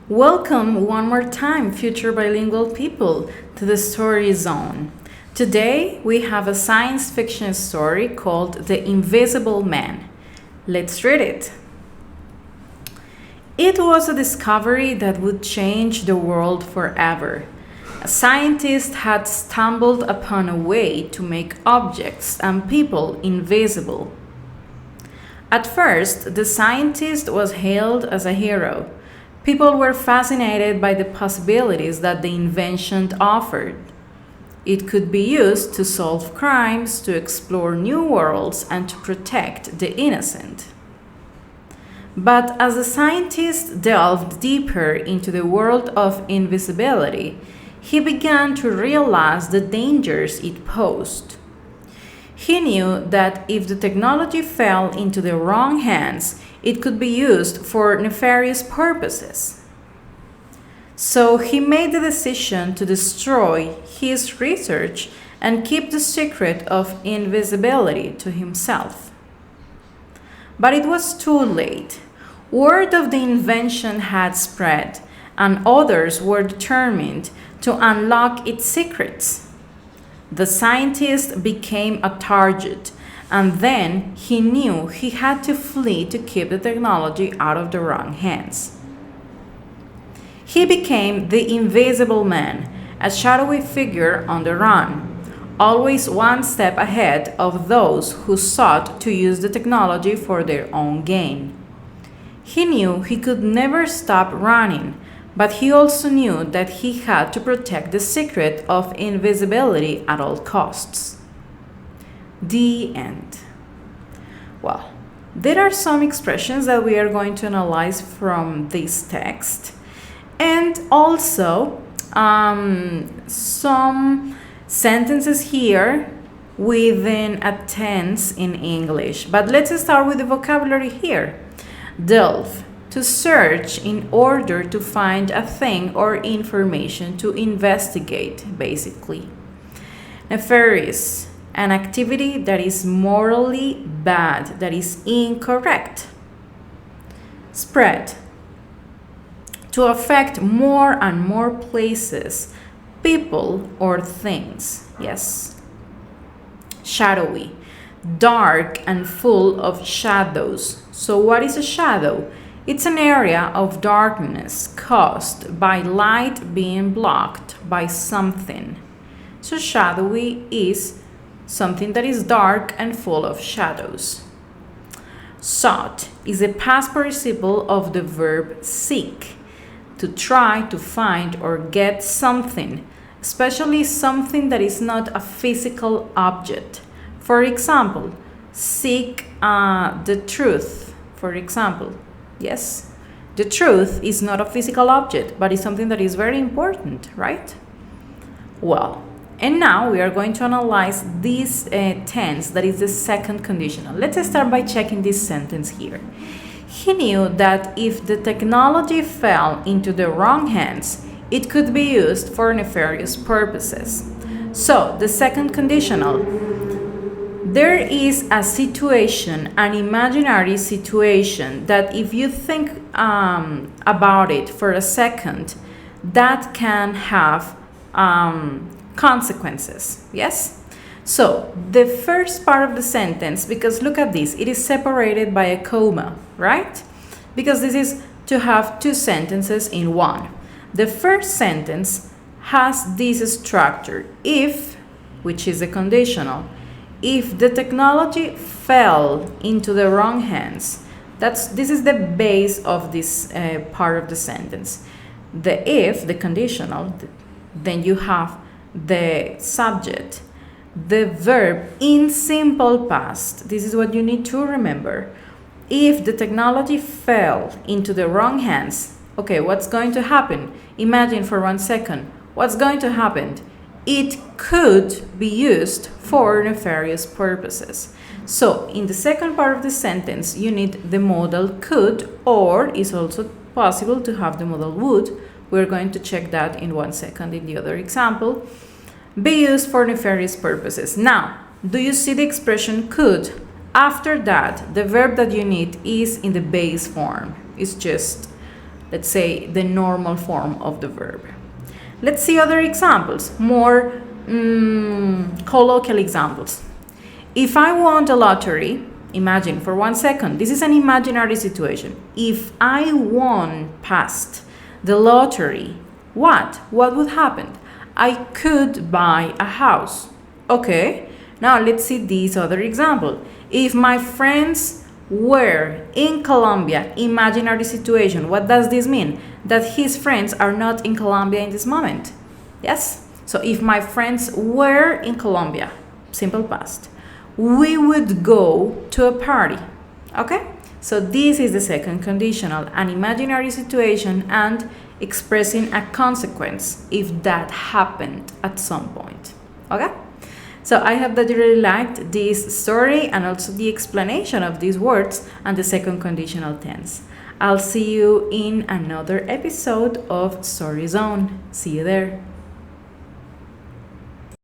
Welcome one more time, future bilingual people, to the Story Zone. Today we have a science fiction story called The Invisible Man. Let's read it. It was a discovery that would change the world forever. A scientist had stumbled upon a way to make objects and people invisible. At first, the scientist was hailed as a hero. People were fascinated by the possibilities that the invention offered. It could be used to solve crimes, to explore new worlds, and to protect the innocent. But as the scientist delved deeper into the world of invisibility, he began to realize the dangers it posed. He knew that if the technology fell into the wrong hands, it could be used for nefarious purposes. So he made the decision to destroy his research and keep the secret of invisibility to himself. But it was too late. Word of the invention had spread, and others were determined to unlock its secrets. The scientist became a target, and then he knew he had to flee to keep the technology out of the wrong hands. He became the Invisible Man, a shadowy figure on the run, always one step ahead of those who sought to use the technology for their own gain. He knew he could never stop running, but he also knew that he had to protect the secret of invisibility at all costs. The end. Well, there are some expressions that we are going to analyze from this text, and also some sentences here within a tense in English. But let's start with the vocabulary here. Delve, to search in order to find a thing or information to investigate, basically. Nefarious, an activity that is morally bad, that is incorrect. Spread, to affect more and more places, people, or things. Yes. Shadowy, dark and full of shadows. So what is a shadow? It's an area of darkness caused by light being blocked by something. So shadowy is something that is dark and full of shadows. Sought is a past participle of the verb seek, to try to find or get something, especially something that is not a physical object. For example, seek the truth, for example. Yes, the truth is not a physical object, but it's something that is very important, right? Well, and now we are going to analyze this tense, that is the second conditional. Let's start by checking this sentence here. He knew that if the technology fell into the wrong hands, it could be used for nefarious purposes. So, the second conditional. There is a situation, an imaginary situation, that if you think about it for a second, that can have consequences, yes? So, the first part of the sentence, because look at this, it is separated by a comma, right? Because this is to have two sentences in one. The first sentence has this structure, if, which is a conditional, if the technology fell into the wrong hands. This is the base of this part of the sentence. The if, the conditional, then you have the subject, the verb in simple past. This is what you need to remember. If the technology fell into the wrong hands, okay, what's going to happen? Imagine for 1 second, what's going to happen? It could be used for nefarious purposes. So, in the second part of the sentence, you need the modal could, or is also possible to have the modal would. We're going to check that in 1 second in the other example. Be used for nefarious purposes. Now, do you see the expression could? After that, the verb that you need is in the base form. It's just let's say, the normal form of the verb. Let's see other examples, more colloquial examples. If I won a lottery, imagine for 1 second, this is an imaginary situation. If I won past the lottery, what would happen? I could buy a house. Okay, now let's see this other example. If my friends were in Colombia, imaginary situation, what does this mean? That his friends are not in Colombia in this moment. Yes? So if my friends were in Colombia, simple past, we would go to a party. Okay? So this is the second conditional, an imaginary situation and expressing a consequence if that happened at some point. Okay? So I hope that you really liked this story and also the explanation of these words and the second conditional tense. I'll see you in another episode of Story Zone. See you there.